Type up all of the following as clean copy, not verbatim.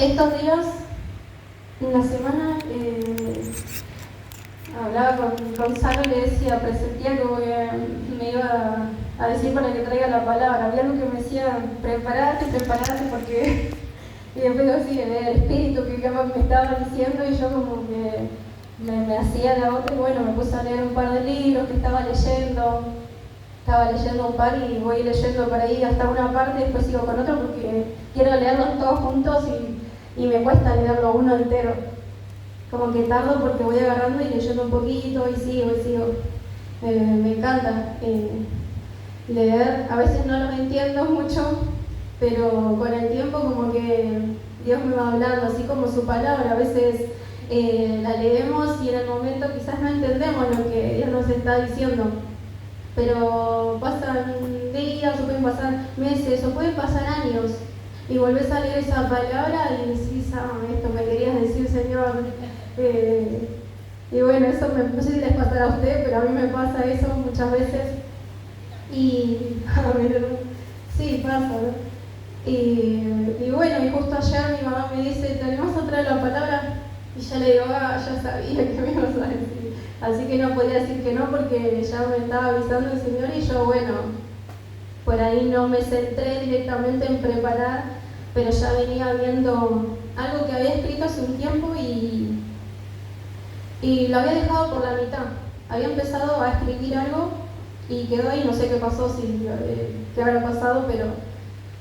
Estos días, una semana, hablaba con Saro y le decía, presentía como que me iba a decir para que traiga la palabra. Había algo que me decía, prepárate, porque... Y después así, el espíritu que me estaba diciendo y yo como que me hacía la otra y bueno, me puse a leer un par de libros que estaba leyendo un par y voy leyendo por ahí hasta una parte y después sigo con otro porque quiero leerlos todos juntos y me cuesta leerlo uno entero. Como que tardo porque voy agarrando y leyendo un poquito y sigo. Me encanta leer, a veces no los entiendo mucho, pero con el tiempo como que Dios me va hablando, así como su palabra. A veces la leemos y en el momento quizás no entendemos lo que Dios nos está diciendo, pero pasan días o pueden pasar meses o pueden pasar años y volvés a leer esa palabra y decís, esto me querías decir, Señor. Y bueno, eso no sé si les pasará a usted, pero a mí me pasa eso muchas veces y sí, pasa, ¿no? Y bueno, y justo ayer mi mamá me dice, ¿te animás a traer la palabra? Y ya le digo, ya sabía que me ibas a decir. Así que no podía decir que no porque ya me estaba avisando el Señor y yo, bueno, por ahí no me centré directamente en preparar, pero ya venía viendo algo que había escrito hace un tiempo y lo había dejado por la mitad. Había empezado a escribir algo y quedó ahí, no sé qué pasó, qué habrá pasado, pero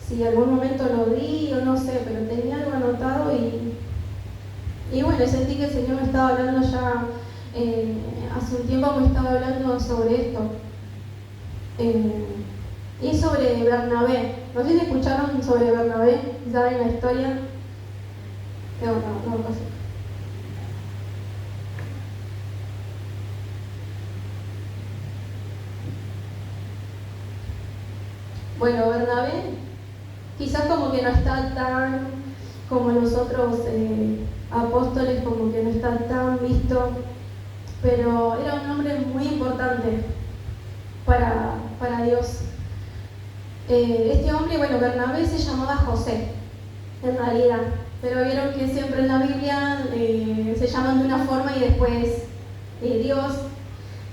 si algún momento lo di o no sé, pero tenía algo anotado y bueno, sentí que el Señor me estaba hablando ya, hace un tiempo me estaba hablando sobre esto. Y sobre Bernabé. No sé si escucharon sobre Bernabé, ¿saben la historia? No pasó. Bueno, Bernabé quizás como que no está tan como los otros apóstoles, como que no está tan visto, pero era un hombre muy importante para Dios. Este hombre, bueno, Bernabé se llamaba José, en realidad, pero vieron que siempre en la Biblia se llaman de una forma y después Dios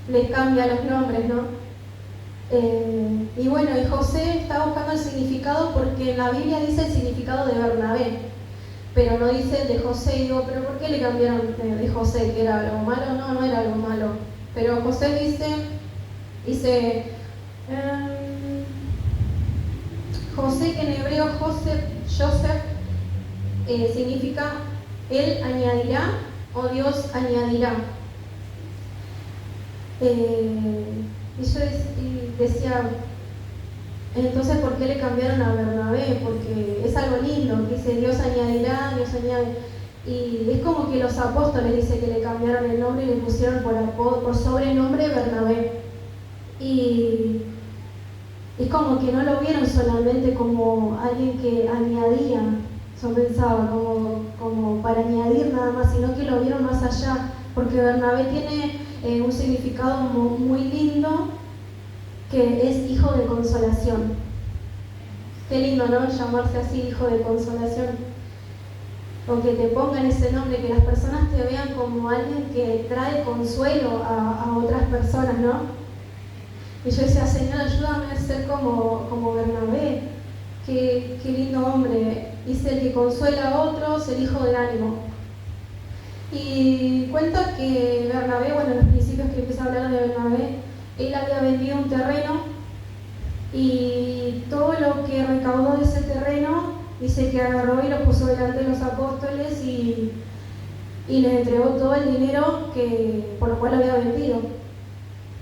les cambia los nombres, ¿no? Y bueno, y José está buscando el significado porque en la Biblia dice el significado de Bernabé, pero no dice el de José. Y digo, ¿pero por qué le cambiaron de José? ¿Que era algo malo? No era algo malo. Pero José dice José, que en hebreo Joseph, significa él añadirá o Dios añadirá. Y yo decía, entonces, ¿por qué le cambiaron a Bernabé? Porque es algo lindo, que dice Dios añadirá, Dios añade. Y es como que los apóstoles dice que le cambiaron el nombre y le pusieron por sobrenombre Bernabé. Y es como que no lo vieron solamente como alguien que añadía, yo pensaba, como para añadir nada más, sino que lo vieron más allá, porque Bernabé tiene un significado muy lindo, que es hijo de consolación. Qué lindo, ¿no? Llamarse así, hijo de consolación. O que te pongan ese nombre, que las personas te vean como alguien que trae consuelo a otras personas, ¿no? Y yo decía, Señor, ayúdame a ser como Bernabé. Qué lindo hombre. Dice el que consuela a otros, el hijo de ánimo. Y cuenta que Bernabé, bueno, en los principios que empieza a hablar de Bernabé, él había vendido un terreno y todo lo que recaudó de ese terreno, dice que agarró y lo puso delante de los apóstoles y les entregó todo el dinero por lo cual había vendido.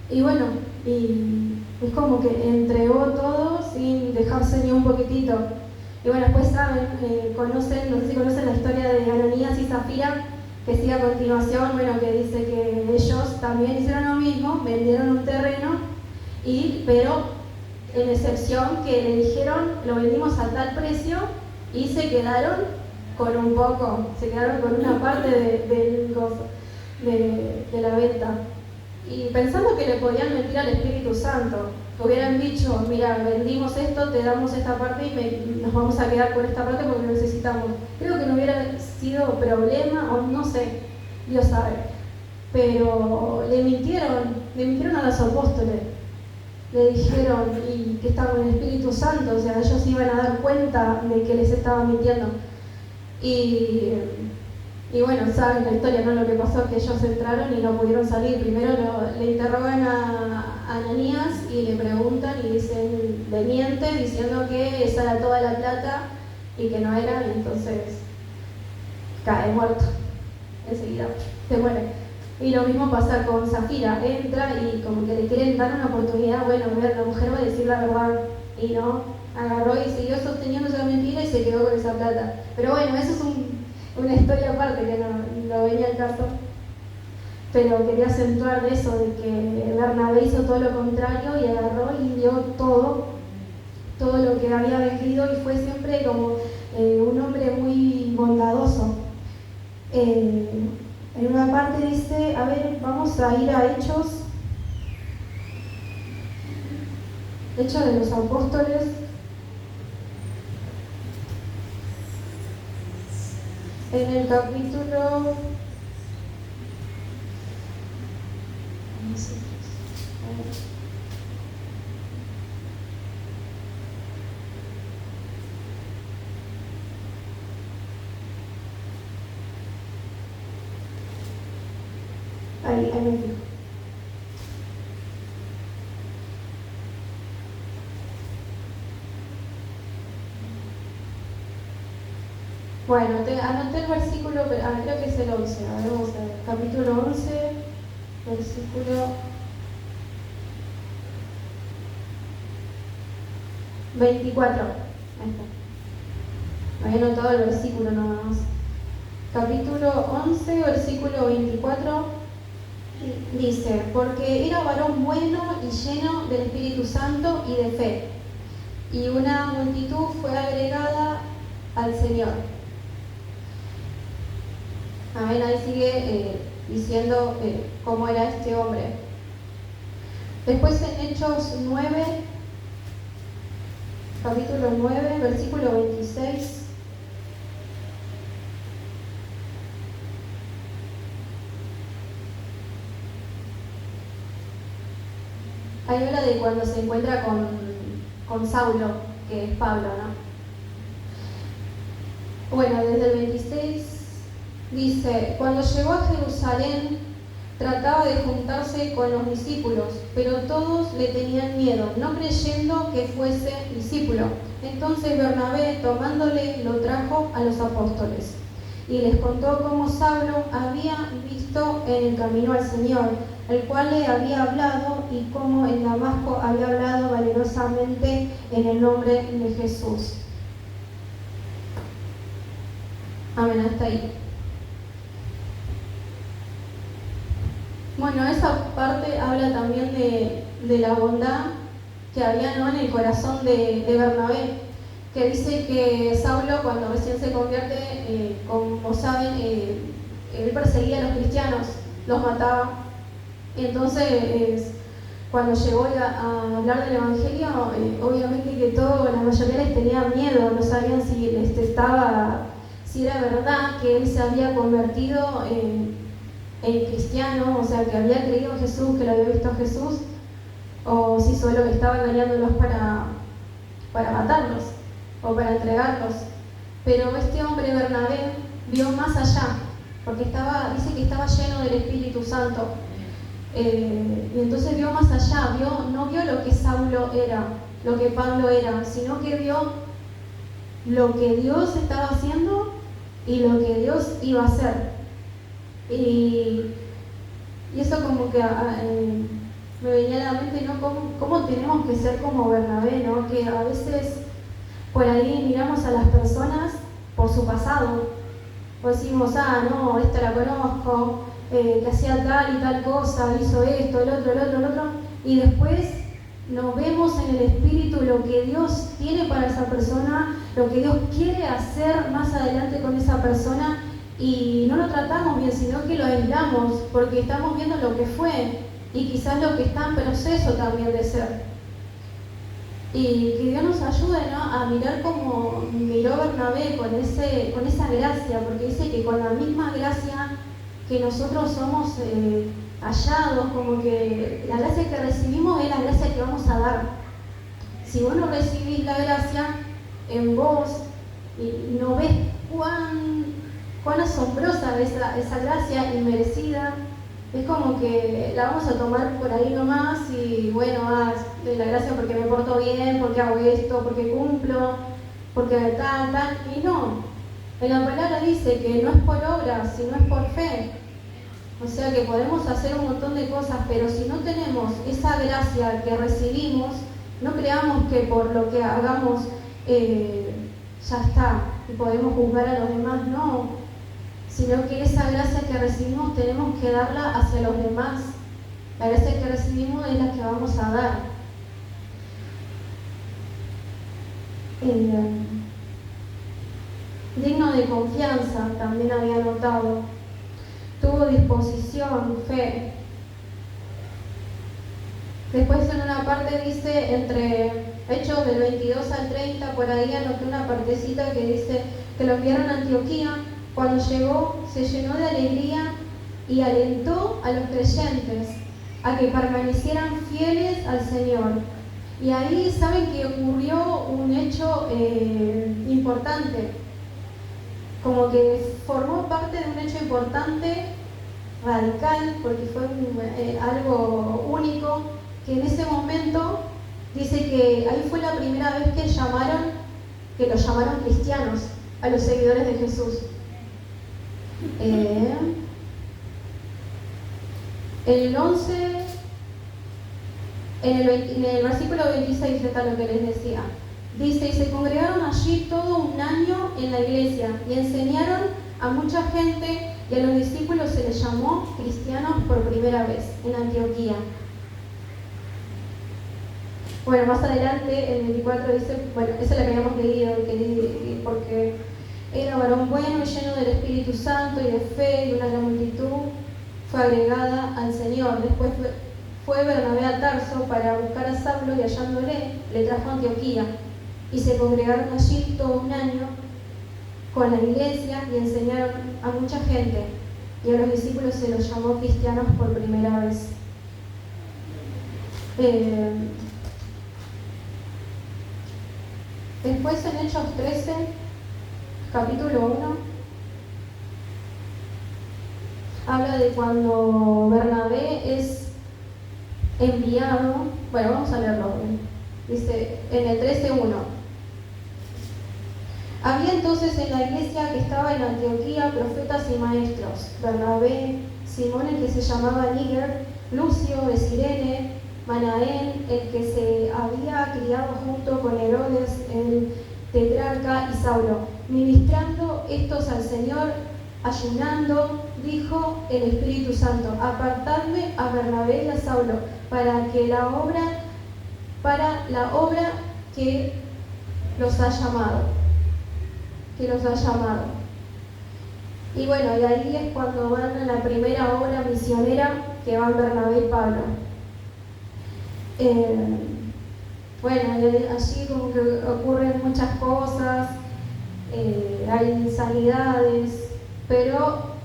Y bueno, y es como que entregó todo sin dejarse ni un poquitito. Y bueno, después saben, no sé si conocen la historia de Ananías y Zafira, que sigue a continuación, bueno, que dice que ellos también hicieron lo mismo, vendieron un terreno, pero en excepción que le dijeron, lo vendimos a tal precio y se quedaron con un poco, se quedaron con una parte de la venta. Y pensando que le podían mentir al Espíritu Santo. hubieran dicho, mira, vendimos esto, te damos esta parte y nos vamos a quedar con esta parte porque lo necesitamos. Creo que no hubiera sido problema, o no sé, Dios sabe. Pero le mintieron a los apóstoles. Le dijeron y que estaban con el Espíritu Santo, o sea, ellos iban a dar cuenta de que les estaba mintiendo. Y bueno, saben la historia, ¿no? Lo que pasó es que ellos entraron y no pudieron salir. Primero le interrogan a Ananías y le preguntan y dicen, le mienten diciendo que esa era toda la plata y que no era, y entonces cae muerto. Enseguida se muere. Y lo mismo pasa con Zafira, entra y como que le quieren dar una oportunidad, bueno, la mujer va a decir la verdad, y no, agarró y siguió sosteniendo esa mentira y se quedó con esa plata. Pero bueno, eso es una historia aparte que no venía al caso. Pero quería acentuar eso, de que Bernabé hizo todo lo contrario y agarró y dio todo lo que había vendido, y fue siempre como un hombre muy bondadoso. En una parte dice, a ver, vamos a ir a Hechos de los Apóstoles. En el capítulo... Ahí me fijo. Bueno, anoté el versículo, creo que es el 11. A ver, vamos a ver. Capítulo 11, versículo 24. Ahí está. Había anotado el versículo nada más. Capítulo 11, versículo 24. Dice, porque era varón bueno y lleno del Espíritu Santo y de fe, y una multitud fue agregada al Señor. Amén, ahí sigue diciendo cómo era este hombre. Después en Hechos 9, capítulo 9, versículo 26. Ahí habla de cuando se encuentra con Saulo, que es Pablo, ¿no? Bueno, desde el 26 dice, cuando llegó a Jerusalén trataba de juntarse con los discípulos, pero todos le tenían miedo, no creyendo que fuese discípulo. Entonces Bernabé, tomándole, lo trajo a los apóstoles y les contó cómo Saulo había visto en el camino al Señor, el cual le había hablado, y cómo en Damasco había hablado valerosamente en el nombre de Jesús. Amén, hasta ahí. Bueno, esa parte habla también de la bondad que había, ¿no?, en el corazón de Bernabé, que dice que Saulo, cuando recién se convierte, como saben, él perseguía a los cristianos, los mataba. Y entonces, cuando llegó a hablar del Evangelio, obviamente que la mayoría les tenía miedo, no sabían si era verdad que él se había convertido en cristiano, o sea, que había creído en Jesús, que lo había visto a Jesús, o si solo estaba engañándolos para matarlos o para entregarlos. Pero este hombre Bernabé vio más allá, porque dice que estaba lleno del Espíritu Santo. Y entonces vio más allá, no vio lo que Saulo era, lo que Pablo era, sino que vio lo que Dios estaba haciendo y lo que Dios iba a hacer. Y eso como que me venía a la mente, ¿no? ¿Cómo tenemos que ser como Bernabé, ¿no? Que a veces por ahí miramos a las personas por su pasado, o decimos, no, esta la conozco, que hacía tal y tal cosa, hizo esto, el otro, y después nos vemos en el Espíritu lo que Dios tiene para esa persona, lo que Dios quiere hacer más adelante con esa persona, y no lo tratamos bien, sino que lo aislamos, porque estamos viendo lo que fue, y quizás lo que está en proceso también de ser. Y que Dios nos ayude, ¿no?, a mirar como miró Bernabé con esa gracia, porque dice que con la misma gracia que nosotros somos hallados, como que la gracia que recibimos es la gracia que vamos a dar. Si vos no recibís la gracia en vos y no ves cuán asombrosa es esa gracia inmerecida, es como que la vamos a tomar por ahí nomás y bueno, la gracia porque me porto bien, porque hago esto, porque cumplo, porque tal, y no. En la palabra dice que no es por obras, sino es por fe. O sea que podemos hacer un montón de cosas, pero si no tenemos esa gracia que recibimos, no creamos que por lo que hagamos ya está y podemos juzgar a los demás, no. Sino que esa gracia que recibimos tenemos que darla hacia los demás. La gracia que recibimos es la que vamos a dar. Digno de confianza, también había notado. Tuvo disposición, fe. Después en una parte dice, entre Hechos del 22 al 30, por ahí anoté una partecita que dice que lo enviaron a Antioquía. Cuando llegó, se llenó de alegría y alentó a los creyentes a que permanecieran fieles al Señor. Y ahí saben que ocurrió un hecho importante, como que formó parte de un hecho importante, radical, porque fue algo único, que en ese momento dice que ahí fue la primera vez que los llamaron cristianos a los seguidores de Jesús. En el versículo 26 está lo que les decía. Dice, y se congregaron allí todo un año en la iglesia y enseñaron a mucha gente, y a los discípulos se les llamó cristianos por primera vez en Antioquía. Bueno, más adelante, el 24 dice, bueno, esa es la que habíamos leído, porque era varón bueno y lleno del Espíritu Santo y de fe, y una gran multitud fue agregada al Señor. Después fue Bernabé a Tarso para buscar a Saulo, y hallándole, le trajo a Antioquía. Y se congregaron allí todo un año con la iglesia y enseñaron a mucha gente. Y a los discípulos se los llamó cristianos por primera vez. Después en Hechos 13, capítulo 1, habla de cuando Bernabé es enviado. Bueno, vamos a leerlo. Dice en el 13:1: había entonces en la iglesia que estaba en Antioquía profetas y maestros: Bernabé, Simón el que se llamaba Níger, Lucio de Cirene, Manaén el que se había criado junto con Herodes el tetrarca, y Saulo. Ministrando estos al Señor, ayunando, dijo el Espíritu Santo: apartadme a Bernabé y a Saulo para la obra que los ha llamado. Y bueno, y ahí es cuando van a la primera obra misionera, que van Bernabé y Pablo. Bueno, allí como que ocurren muchas cosas, hay sanidades, pero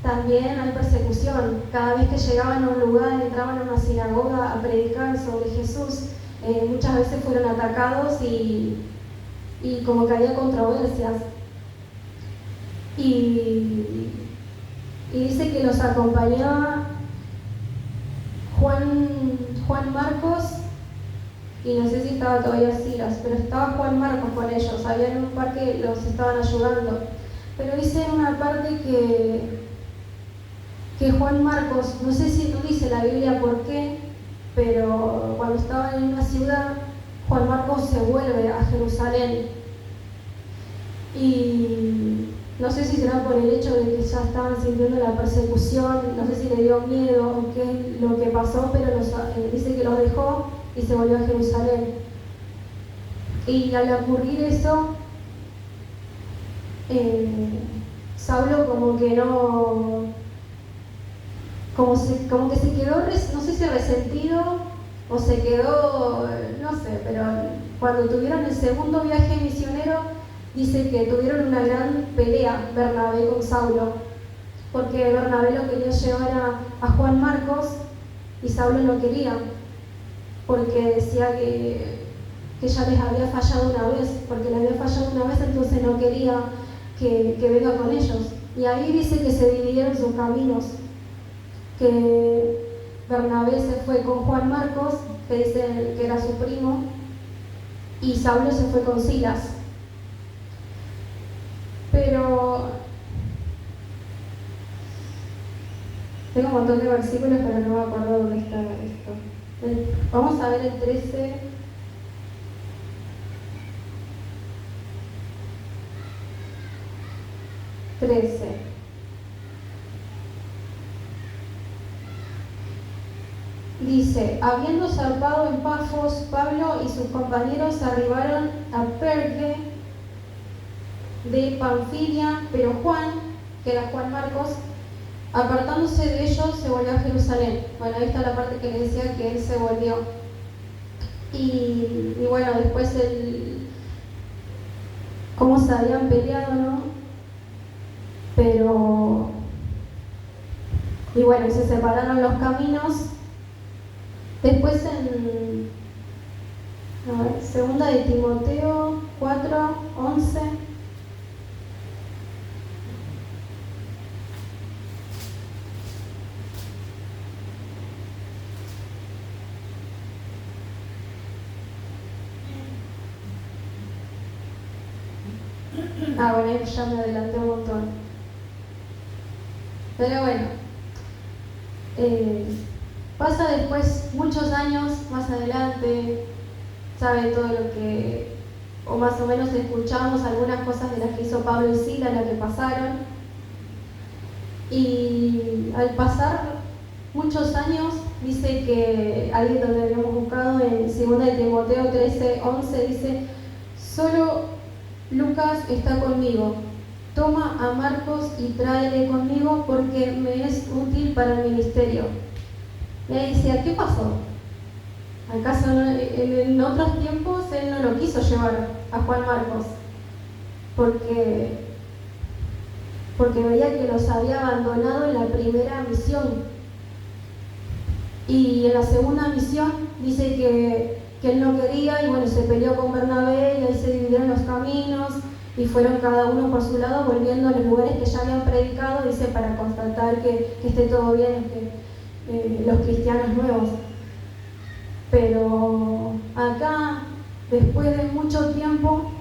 también hay persecución. Cada vez que llegaban a un lugar, entraban a una sinagoga a predicar sobre Jesús, muchas veces fueron atacados y como que había controversias. Y dice que los acompañaba Juan Marcos, y no sé si estaba todavía Silas, pero estaba Juan Marcos con ellos. Había un par que los estaban ayudando. Pero dice en una parte que Juan Marcos, no sé si no dice la Biblia por qué, pero cuando estaban en una ciudad, Juan Marcos se vuelve a Jerusalén. Y no sé si será por el hecho de que ya estaban sintiendo la persecución, no sé si le dio miedo o qué es lo que pasó, pero dice que los dejó y se volvió a Jerusalén. Y al ocurrir eso, Saulo como que como que se quedó, no sé si resentido o se quedó, no sé, pero cuando tuvieron el segundo viaje misionero, dice que tuvieron una gran pelea Bernabé con Saulo, porque Bernabé lo quería llevar a Juan Marcos y Saulo no quería, porque decía que ya les había fallado una vez, porque le había fallado una vez, entonces no quería que venga con ellos. Y ahí dice que se dividieron sus caminos, que Bernabé se fue con Juan Marcos, que dice que era su primo, y Saulo se fue con Silas. Pero tengo un montón de versículos, pero no me acuerdo dónde está esto. Vamos a ver el 13. Dice, habiendo zarpado en Pafos, Pablo y sus compañeros arribaron a Perge de Panfilia, pero Juan, que era Juan Marcos, apartándose de ellos, se volvió a Jerusalén. Bueno, ahí está la parte que les decía que él se volvió. Y bueno, después cómo se habían peleado, ¿no? Pero, y bueno, se separaron los caminos. Después segunda de Timoteo 4:11. Bueno, ahí ya me adelanté un montón. Pero bueno, pasa después muchos años más adelante, sabe todo lo que, o más o menos escuchamos algunas cosas de las que hizo Pablo y Silas, las que pasaron. Y al pasar muchos años, dice que alguien donde habíamos buscado en 2 de Timoteo 13:11 dice, solo Lucas está conmigo, toma a Marcos y tráele conmigo porque me es útil para el ministerio. Y ahí decía, ¿qué pasó? ¿Acaso en otros tiempos él no lo quiso llevar a Juan Marcos? Porque veía que los había abandonado en la primera misión. Y en la segunda misión dice que él no quería y bueno, se peleó con Bernabé y ahí se dividieron los caminos y fueron cada uno por su lado volviendo a los lugares que ya habían predicado, dice, para constatar que esté todo bien, los cristianos nuevos. Pero acá, después de mucho tiempo,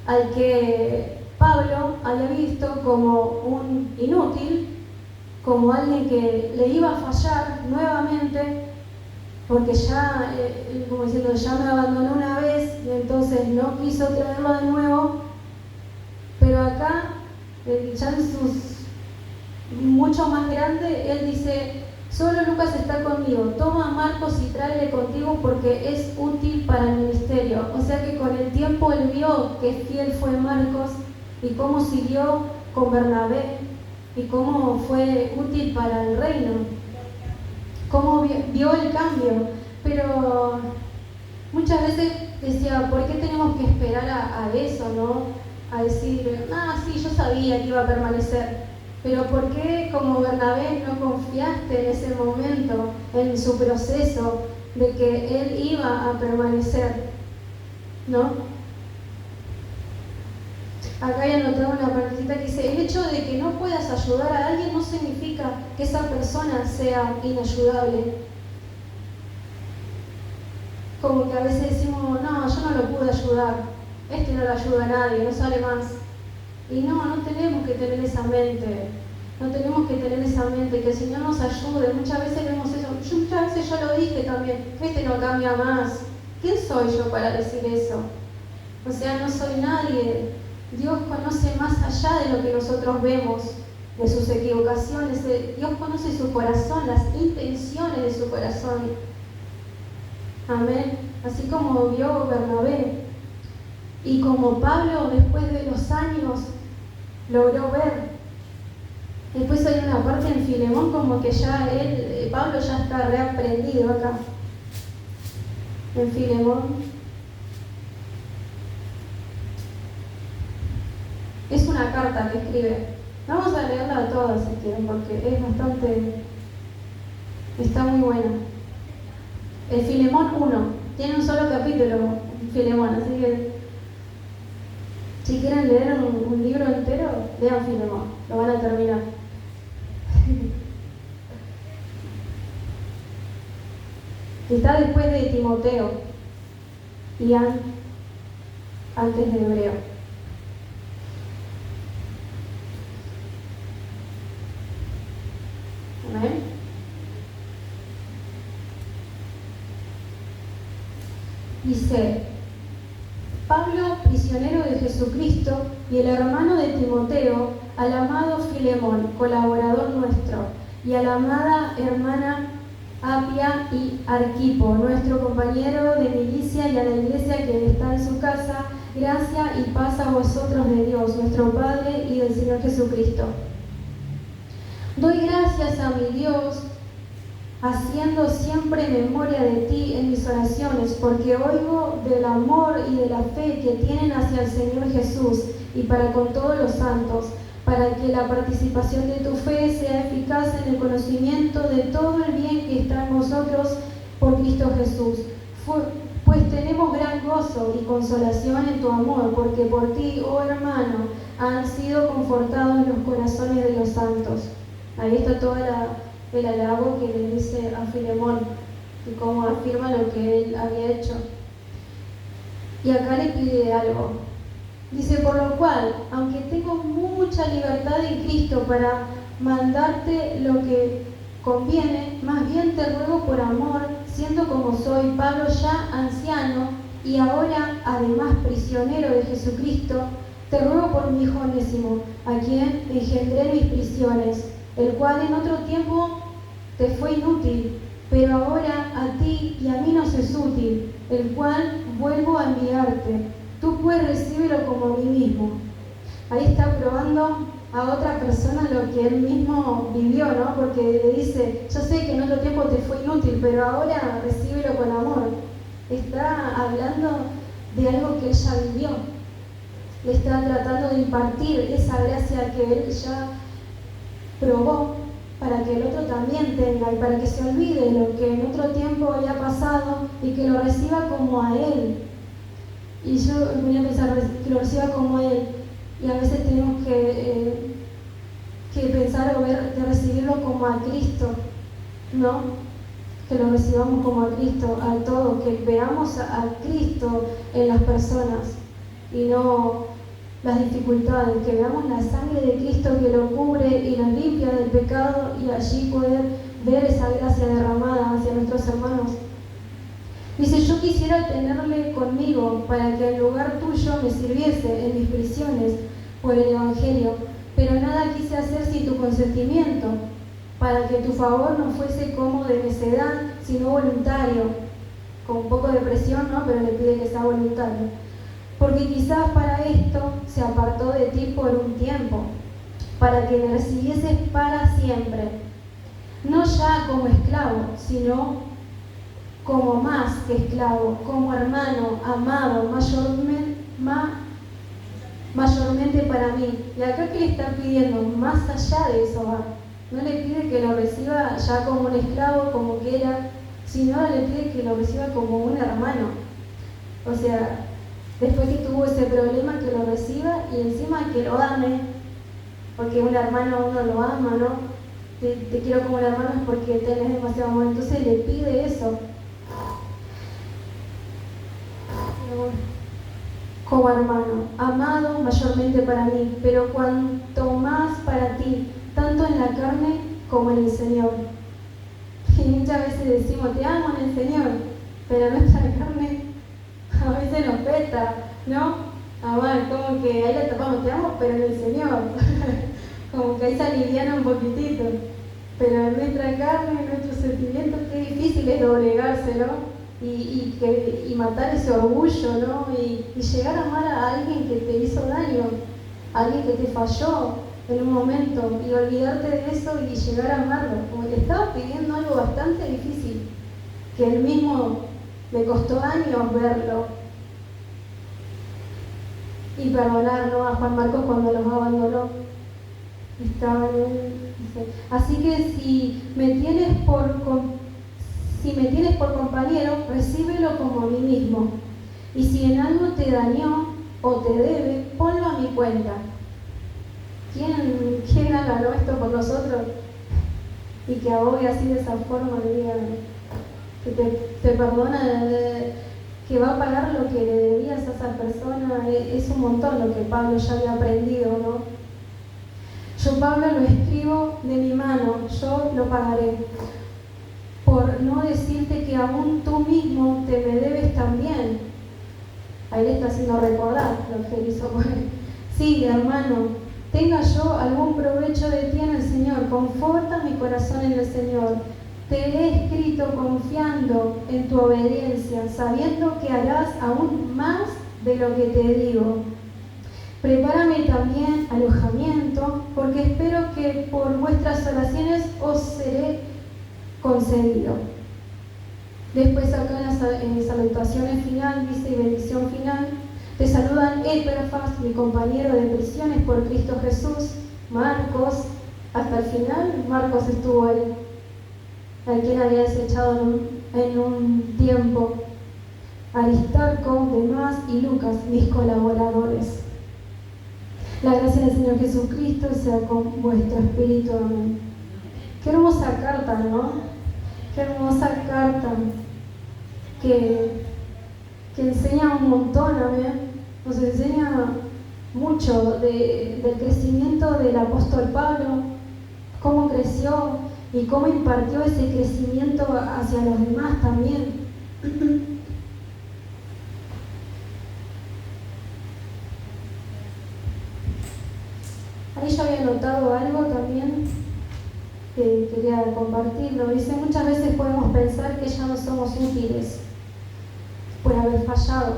al que Pablo había visto como un inútil, como alguien que le iba a fallar nuevamente, porque ya, como diciendo, ya me abandonó una vez y entonces no quiso traerlo de nuevo, pero acá, ya en sus mucho más grande, él dice, solo Lucas está conmigo, toma a Marcos y tráele contigo porque es útil para el ministerio. O sea que con el tiempo él vio que fiel fue Marcos y cómo siguió con Bernabé y cómo fue útil para el reino, cómo vio el cambio. Pero muchas veces decía, ¿por qué tenemos que esperar a eso, no? A decir, sí, yo sabía que iba a permanecer. Pero ¿por qué como Bernabé no confiaste en ese momento, en su proceso, de que él iba a permanecer? ¿No? Acá hay anotado una partecita que dice, el hecho de que no puedas ayudar a alguien no significa que esa persona sea inayudable. Como que a veces decimos, no, yo no lo pude ayudar, no lo ayuda a nadie, no sale más. Y no tenemos que tener esa mente, no tenemos que tener esa mente, que el Señor nos ayude. Muchas veces vemos eso, muchas veces yo lo dije también, no cambia más. ¿Quién soy yo para decir eso? O sea, no soy nadie. Dios conoce más allá de lo que nosotros vemos, de sus equivocaciones. Dios conoce su corazón, las intenciones de su corazón. Amén. Así como vio Bernabé. Y como Pablo, después de los años, logró ver. Después hay una parte en Filemón como que ya Pablo ya está reaprendido acá. En Filemón. una carta que escribe. Vamos a leerla toda si quieren, porque es bastante... está muy buena. El Filemón 1. Tiene un solo capítulo, Filemón, así que si quieren leer un libro entero, lean Filemón, lo van a terminar. Está después de Timoteo y antes de Hebreo. Amén. Dice: Pablo, prisionero de Jesucristo, y el hermano de Timoteo, al amado Filemón, colaborador nuestro, y a la amada hermana Apia y Arquipo, nuestro compañero de milicia, y a la iglesia que está en su casa, gracia y paz a vosotros de Dios, nuestro Padre, y del Señor Jesucristo. Doy gracias a mi Dios, haciendo siempre memoria de ti en mis oraciones, porque oigo del amor y de la fe que tienen hacia el Señor Jesús y para con todos los santos, para que la participación de tu fe sea eficaz en el conocimiento de todo el bien que está en vosotros por Cristo Jesús. Pues tenemos gran gozo y consolación en tu amor, porque por ti, oh hermano, han sido confortados los corazones de los santos. Ahí está todo el halago que le dice a Filemón y cómo afirma lo que él había hecho. Y acá le pide algo. Dice: por lo cual, aunque tengo mucha libertad en Cristo para mandarte lo que conviene, más bien te ruego por amor, siendo como soy, Pablo ya anciano y ahora además prisionero de Jesucristo, te ruego por mi hijo Onésimo, a quien engendré mis prisiones, el cual en otro tiempo te fue inútil, pero ahora a ti y a mí nos es útil, el cual vuelvo a enviarte. Tú pues recíbelo como a mí mismo. Ahí está probando a otra persona lo que él mismo vivió, ¿no? Porque le dice: yo sé que en otro tiempo te fue inútil, pero ahora recíbelo con amor. Está hablando de algo que él ya vivió. Le está tratando de impartir esa gracia que él ya probó, para que el otro también tenga y para que se olvide lo que en otro tiempo había pasado y que lo reciba como a él. Y yo venía a pensar que lo reciba como a él, y a veces tenemos que pensar o ver de recibirlo como a Cristo, ¿no? Que lo recibamos como a Cristo, a todo, que veamos a Cristo en las personas y no las dificultades, que veamos la sangre de Cristo que lo cubre y lo limpia del pecado, y allí poder ver esa gracia derramada hacia nuestros hermanos. Dice: yo quisiera tenerle conmigo para que en lugar tuyo me sirviese en mis prisiones por el Evangelio, pero nada quise hacer sin tu consentimiento, para que tu favor no fuese como de necedad, sino voluntario, con un poco de presión, ¿no? Pero le pide que sea voluntario. Porque quizás para esto se apartó de ti por un tiempo, para que me recibieses para siempre, no ya como esclavo, sino como más que esclavo, como hermano, amado, mayormente para mí. Y acá que le está pidiendo, más allá de eso va. No le pide que lo reciba ya como un esclavo, como que era, sino le pide que lo reciba como un hermano. O sea, después que tuvo ese problema, que lo reciba y encima que lo ame, porque un hermano uno lo ama, ¿no? Te quiero como un hermano es porque tenés demasiado amor. Entonces le pide eso. Como hermano, amado mayormente para mí, pero cuanto más para ti, tanto en la carne como en el Señor. Y muchas veces decimos: te amo en el Señor, pero nuestra carne a veces nos peta, ¿no? Bueno, como que ahí la tapamos: te amo, pero en el Señor. Como que ahí se aliviana un poquitito. Pero en nuestra carne, en nuestros sentimientos, qué difícil es doblegárselo. Y matar ese orgullo, ¿no? Y llegar a amar a alguien que te hizo daño, a alguien que te falló en un momento, y olvidarte de eso y llegar a amarlo. Como que estaba pidiendo algo bastante difícil, que él mismo le costó años verlo. y perdonar, ¿no?, a Juan Marcos cuando los abandonó. Estaban dice, así que si me tienes por compañero, recíbelo como a mí mismo. Y si en algo te dañó o te debe, ponlo a mi cuenta. ¿Quién haga, ¿no?, esto por nosotros? Y que abogue así de esa forma, le diga que te perdona, que va a pagar lo que le debías a esa persona. Es un montón lo que Pablo ya había aprendido, ¿no? Yo, Pablo, lo escribo de mi mano, yo lo pagaré. Por no decirte que aún tú mismo te me debes también. Ahí le está haciendo recordar lo que hizo con él. Sí, hermano, tenga yo algún provecho de ti en el Señor, conforta mi corazón en el Señor. Te he escrito confiando en tu obediencia, sabiendo que harás aún más de lo que te digo. Prepárame también alojamiento, porque espero que por vuestras oraciones os seré concedido. Después acá en las salutaciones final, dice bendición final, te saludan Epafras, mi compañero de prisiones por Cristo Jesús, Marcos, hasta el final Marcos estuvo ahí, a quien había desechado en un tiempo, Aristarco, Demás y Lucas, mis colaboradores. La gracia del Señor Jesucristo sea con vuestro espíritu. Amén. Qué hermosa carta, ¿no? Qué hermosa carta que enseña un montón, amén. Nos enseña mucho del crecimiento del apóstol Pablo, cómo creció y cómo impartió ese crecimiento hacia los demás también. Ahí yo había notado algo también que quería compartirlo. Dice, muchas veces podemos pensar que ya no somos útiles por haber fallado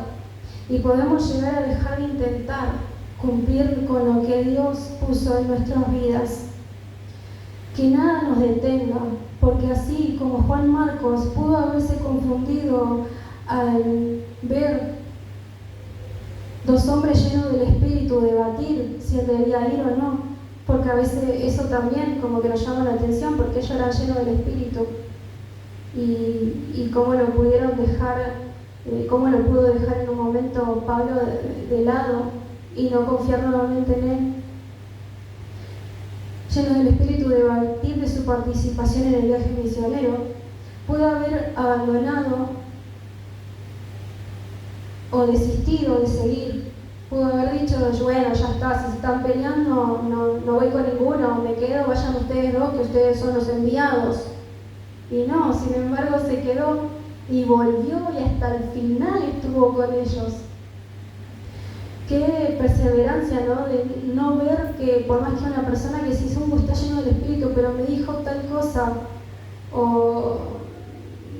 y podemos llegar a dejar de intentar cumplir con lo que Dios puso en nuestras vidas. Que nada nos detenga, porque así como Juan Marcos pudo haberse confundido al ver dos hombres llenos del Espíritu debatir si él debía ir o no, porque a veces eso también como que nos llama la atención, porque ellos eran llenos del Espíritu y cómo lo pudieron dejar, cómo lo pudo dejar en un momento Pablo de lado y no confiar nuevamente en él. Lleno del Espíritu debatir de su participación en el viaje misionero, pudo haber abandonado o desistido de seguir, pudo haber dicho, bueno, ya está, si se están peleando, no voy con ninguno, me quedo, vayan ustedes dos, que ustedes son los enviados. Y no, sin embargo se quedó y volvió y hasta el final estuvo con ellos. Qué perseverancia, ¿no? De no ver que por más que una persona que se hizo está lleno del Espíritu, pero me dijo tal cosa, o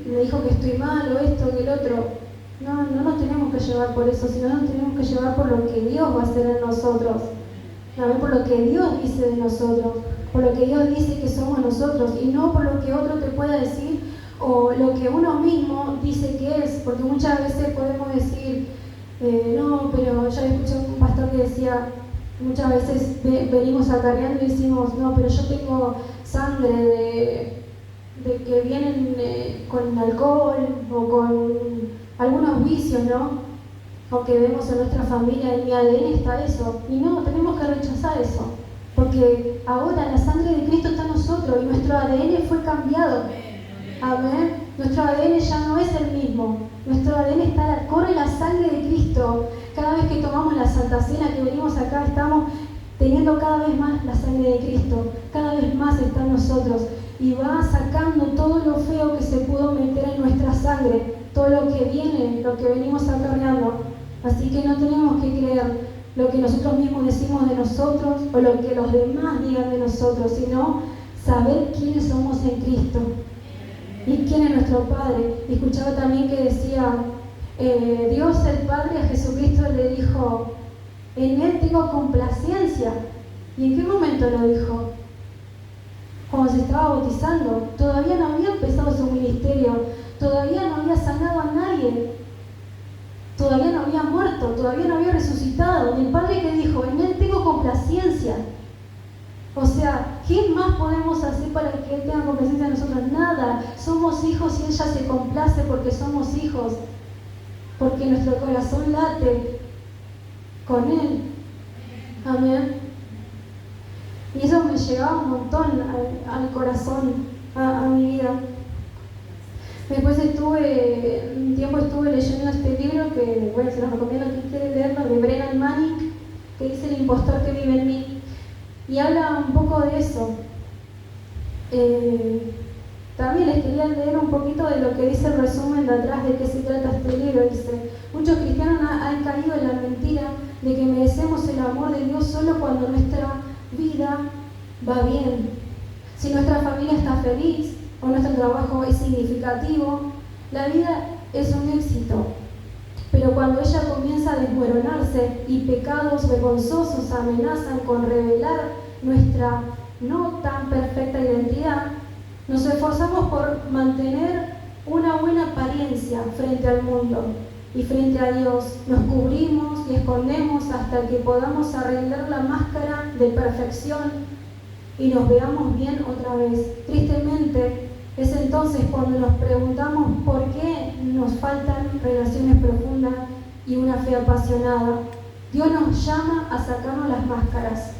me dijo que estoy mal, o esto, que el otro. No nos tenemos que llevar por eso, sino nos tenemos que llevar por lo que Dios va a hacer en nosotros. También por lo que Dios dice de nosotros, por lo que Dios dice que somos nosotros, y no por lo que otro te pueda decir, o lo que uno mismo dice que es, porque muchas veces podemos decir, no, pero ya escuché un pastor que decía, muchas veces venimos acarreando y decimos, no, pero yo tengo sangre de que vienen con alcohol o con algunos vicios, ¿no? Aunque vemos en nuestra familia, en mi ADN está eso. Y no, tenemos que rechazar eso. Porque ahora la sangre de Cristo está en nosotros y nuestro ADN fue cambiado. Amén. Nuestro ADN ya no es el mismo. Nuestro ADN corre la sangre de Cristo. Cada vez que tomamos la Santa Cena, que venimos acá, estamos teniendo cada vez más la sangre de Cristo. Cada vez más está en nosotros. Y va sacando todo lo feo que se pudo meter en nuestra sangre. Todo lo que viene, lo que venimos acarreando. Así que no tenemos que creer lo que nosotros mismos decimos de nosotros o lo que los demás digan de nosotros, sino saber quiénes somos en Cristo y quién es nuestro Padre. Y escuchaba también que decía, Dios el Padre a Jesucristo le dijo, en Él tengo complacencia. ¿Y en qué momento lo dijo? Cuando se estaba bautizando. Todavía no había empezado su ministerio, todavía no había sanado a nadie, todavía no había muerto. muerto, todavía no había resucitado. Y el Padre que dijo, en Él tengo complacencia. O sea, ¿qué más podemos hacer para que Él tenga complacencia de nosotros? Nada. Somos hijos y ella se complace porque somos hijos. Porque nuestro corazón late con Él. Amén. Y eso me llegaba un montón al corazón, a mi vida. Después un tiempo estuve leyendo este libro que, bueno, se los recomiendo a quien quiere leerlo, de Brennan Manning, que dice El impostor que vive en mí. Y habla un poco de eso. También les quería leer un poquito de lo que dice el resumen de atrás de qué se trata este libro. Dice, muchos cristianos han caído en la mentira de que merecemos el amor de Dios solo cuando nuestra vida va bien. Si nuestra familia está feliz o nuestro trabajo es significativo, la vida es un éxito. Pero cuando ella comienza a desmoronarse y pecados vergonzosos amenazan con revelar nuestra no tan perfecta identidad, nos esforzamos por mantener una buena apariencia frente al mundo y frente a Dios. Nos cubrimos y escondemos hasta que podamos arreglar la máscara de perfección y nos veamos bien otra vez. Tristemente, es entonces cuando nos preguntamos por qué nos faltan relaciones profundas y una fe apasionada. Dios nos llama a sacarnos las máscaras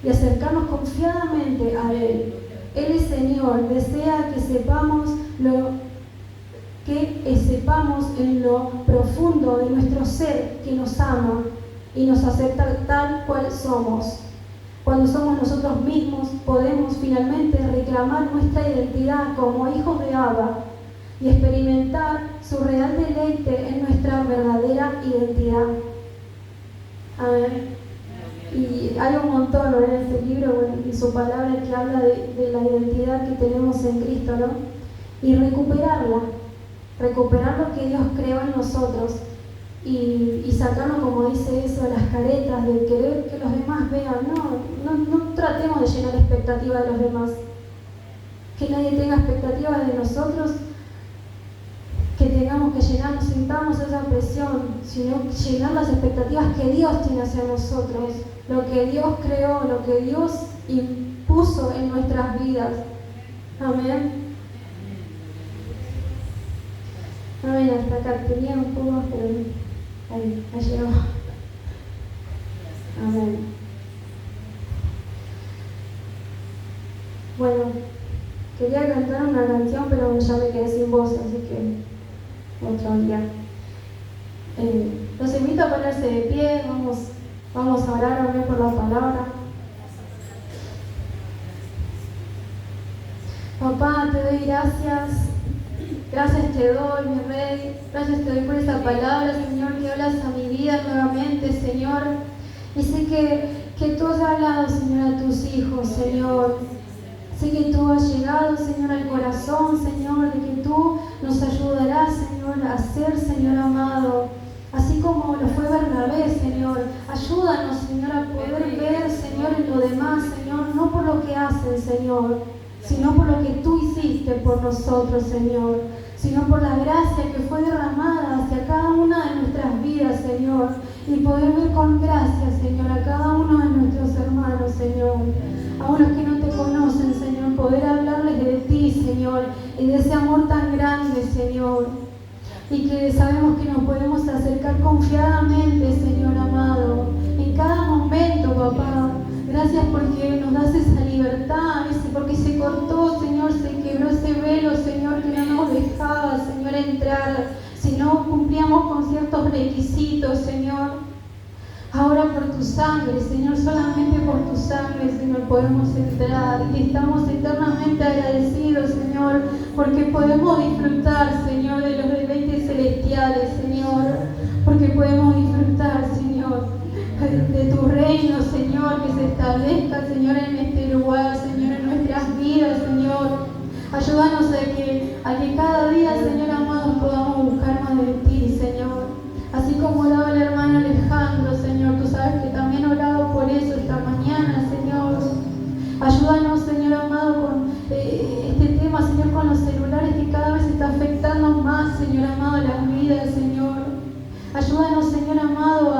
y acercarnos confiadamente a Él. Él es Señor, desea que sepamos en lo profundo de nuestro ser que nos ama y nos acepta tal cual somos. Cuando somos nosotros mismos, podemos finalmente reclamar nuestra identidad como hijos de Abba y experimentar su real deleite en nuestra verdadera identidad. Amén. Y hay un montón, ¿no?, en este libro y su palabra que habla de la identidad que tenemos en Cristo, ¿no? Y recuperar lo que Dios creó en nosotros y sacarnos, como dice eso, las caretas de querer que los demás vean. No tratemos de llenar expectativas de los demás, que nadie tenga expectativas de nosotros, que tengamos que llenar, no sintamos esa presión, sino llenar las expectativas que Dios tiene hacia nosotros, lo que Dios creó, lo que Dios impuso en nuestras vidas. Amén. Amén, hasta acá tenía un poco, pero ahí llegó. Amén. Bueno, quería cantar una canción, pero ya me quedé sin voz, así que otro día. Los invito a ponerse de pie, vamos a orar ahora por la palabra. Papá, te doy gracias. Gracias te doy, mi Rey. Gracias te doy por esa palabra, Señor, que hablas a mi vida nuevamente, Señor. Y sé que tú has hablado, Señor, a tus hijos, Señor. Sé que tú has llegado, Señor, al corazón, Señor, de que tú nos ayudarás, Señor, a ser, Señor amado, así como lo fue Bernabé, Señor. Ayúdanos, Señor, a poder ver, Señor, en lo demás, Señor, no por lo que hacen, Señor, sino por lo que tú hiciste por nosotros, Señor, sino por la gracia que fue derramada hacia cada una de nuestras vidas, Señor, y poder ver con gracia, Señor, a cada uno de nuestros hermanos, Señor, a unos que no te conocen, Señor, poder hablarles de ti, Señor, y de ese amor tan grande, Señor, y que sabemos que nos podemos acercar confiadamente, Señor amado, en cada momento, papá. Gracias porque nos das esa libertad, porque se cortó, Señor, se quebró ese velo, Señor, que no nos dejaba, Señor, entrar, si no cumplíamos con ciertos requisitos, Señor. Ahora por tu sangre, Señor, solamente por tu sangre, Señor, podemos entrar y estamos eternamente agradecidos, Señor, porque podemos disfrutar, Señor, de los deleites celestiales, Señor, porque podemos disfrutar, Señor, de tu reino, Señor, que se establezca, Señor, en este lugar, Señor, en nuestras vidas, Señor. Ayúdanos a que cada día, Señor amado, podamos buscar más de ti, Señor. Así como oraba el hermano Alejandro, Señor, tú sabes que también oraba por eso esta mañana, Señor. Ayúdanos, Señor amado, con este tema, Señor, con los celulares que cada vez está afectando más, Señor amado, las vidas, Señor. Ayúdanos, Señor amado,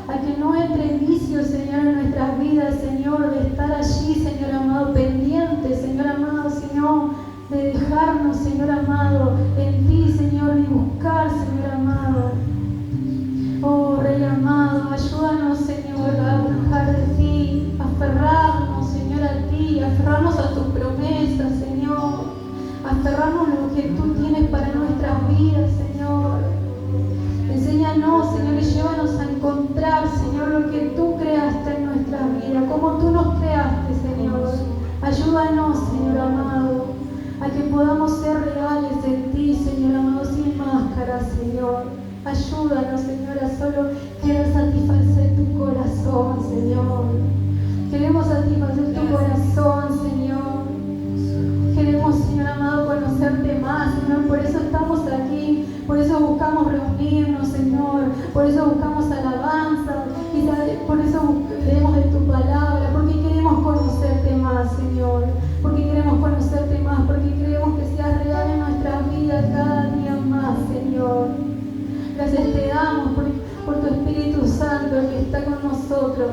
a que no entre vicio, Señor, en nuestras vidas, Señor, de estar allí, Señor amado, pendiente, Señor amado, sino de dejarnos, Señor amado, en ti, Señor, y buscar, Señor amado. Oh, Rey amado, ayúdanos, Señor, a buscar de ti, a aferrarnos, Señor, a ti, a aferrarnos a tus promesas, Señor, a aferrarnos a lo que tú tienes para nuestras vidas, Señor. Enséñanos, Señor, y llévanos a encontrar, Señor, lo que tú creaste en nuestras vidas, como tú nos creaste, Señor. Ayúdanos, Señor amado, a que podamos ser reales en ti, Señor amado, sin máscaras, Señor. Ayúdanos, Señor, a solo querer satisfacer tu corazón, Señor. Queremos satisfacer tu corazón, Señor. Queremos, Señor amado, conocerte más, Señor. Por eso estamos aquí, por eso buscamos reunirnos, Señor. Por eso buscamos alabanza, por eso leemos de tu palabra, porque queremos conocerte más, Señor. Porque queremos conocerte más, porque queremos que seas real en nuestras vidas cada día más, Señor. Gracias te damos por tu Espíritu Santo que está con nosotros.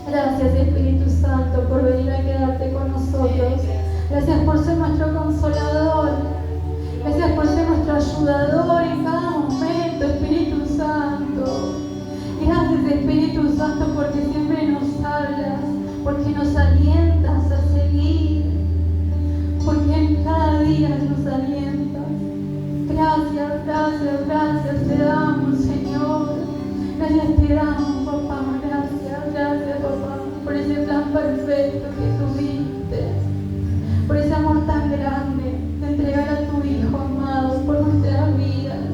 Gracias, Espíritu Santo, por venir a quedarte con nosotros. Gracias por ser nuestro consolador. Gracias por ser nuestro ayudador en cada momento, Espíritu Santo. Gracias, Espíritu Santo, porque siempre nos hablas, porque nos alientas a seguir, porque en cada día nos alientas. Gracias, gracias, gracias te damos, Señor. Gracias te damos, papá. Gracias, gracias, papá, por ese plan perfecto que tuviste, por ese amor tan grande de entregar a tu Hijo amado por nuestras vidas.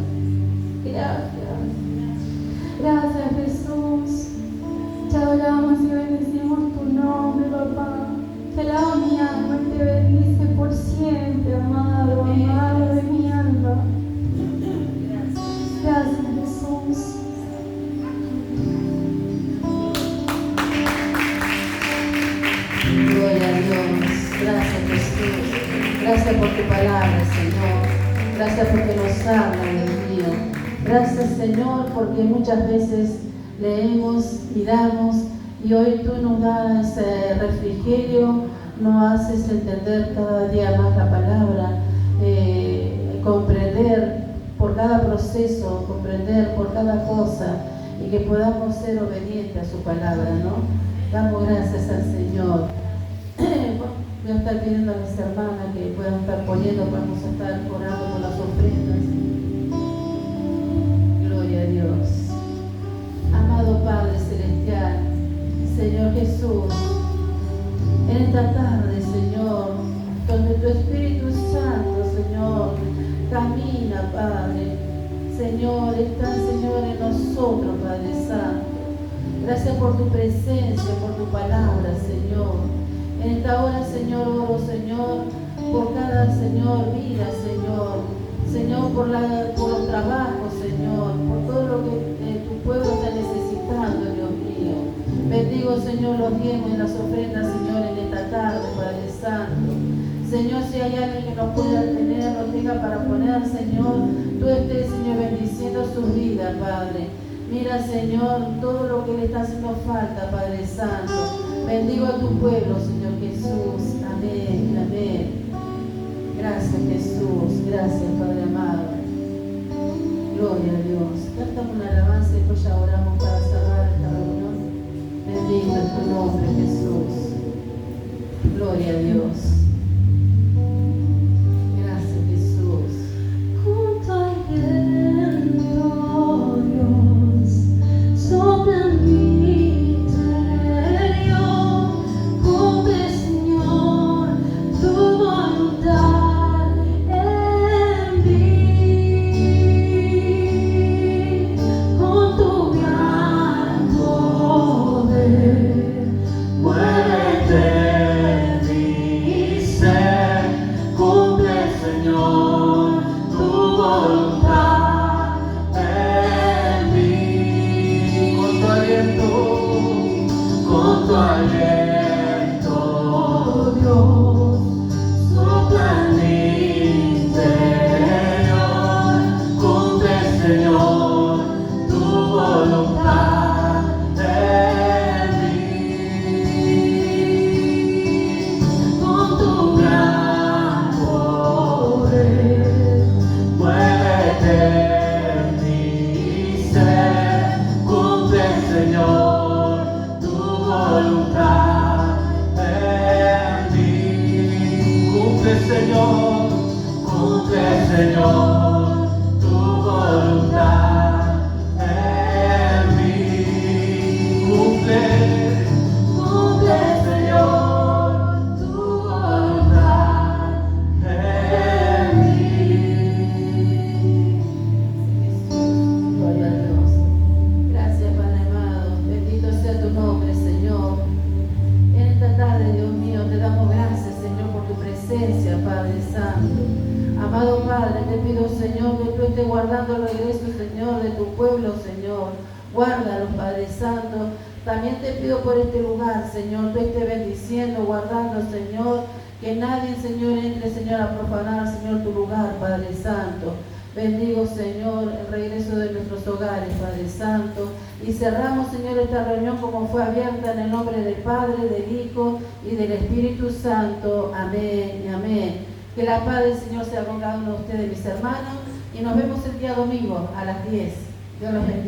Gracias. Gracias, Jesús. Te adoramos y bendecimos tu nombre, papá. Te alabo mi alma y te bendice por siempre, amado, amado de mi alma. Gracias, Jesús. Gloria a Dios. Gracias, Jesús. Gracias por tu palabra, Señor. Gracias porque nos habla, Dios mío. Gracias, Señor, porque muchas veces leemos, miramos y hoy tú nos das refrigerio, nos haces entender cada día más la palabra, comprender por cada proceso, comprender por cada cosa y que podamos ser obedientes a su palabra, ¿no? Damos gracias al Señor. Voy a estar pidiendo a mis hermanas que puedan estar poniendo, vamos a estar orando por las ofrendas. Gloria a Dios. Amado Padre Celestial, Señor Jesús, en esta tarde, Señor, donde tu Espíritu Santo, Señor, camina, Padre, Señor, está, Señor, en nosotros, Padre Santo. Gracias por tu presencia, por tu palabra, Señor. En esta hora, Señor, oro, Señor, por cada, Señor, vida, Señor. Señor, por los trabajos, Señor, por todo lo que tu pueblo está necesitando, Dios mío. Bendigo, Señor, los diezmos y las ofrendas, Señor, en esta tarde, Padre Santo. Señor, si hay alguien que no pueda tener, no tenga para poner, Señor, tú estés, Señor, bendiciendo su vida, Padre. Mira, Señor, todo lo que le está haciendo falta, Padre Santo. Bendigo a tu pueblo, Señor Jesús. Amén, amén. Gracias, Jesús. Gracias, Padre amado. Gloria a Dios. Cantamos una alabanza y pues ya oramos para cerrar esta reunión. Bendito es tu nombre, Jesús. Gloria a Dios. Gracias, Jesús. Junto al viento, Dios, sopla en mi interior. Cumple, Señor, tu voluntad en mí. Con tu gran poder, muévete en mí. Padre Santo. Amado Padre, te pido, Señor, que tú estés guardando el regreso, Señor, de tu pueblo, Señor. Guárdalos, Padre Santo. También te pido por este lugar, Señor, tú estés bendiciendo, guardando, Señor, que nadie, Señor, entre, Señor, a profanar, Señor, tu lugar, Padre Santo. Bendigo, Señor, el regreso de nuestros hogares, Padre Santo. Y cerramos, Señor, esta reunión como fue abierta en el nombre del Padre, del Hijo y del Espíritu Santo. Amén y amén. Que la paz del Señor sea con cada uno de ustedes, mis hermanos. Y nos vemos el día domingo a las 10. Dios los bendiga.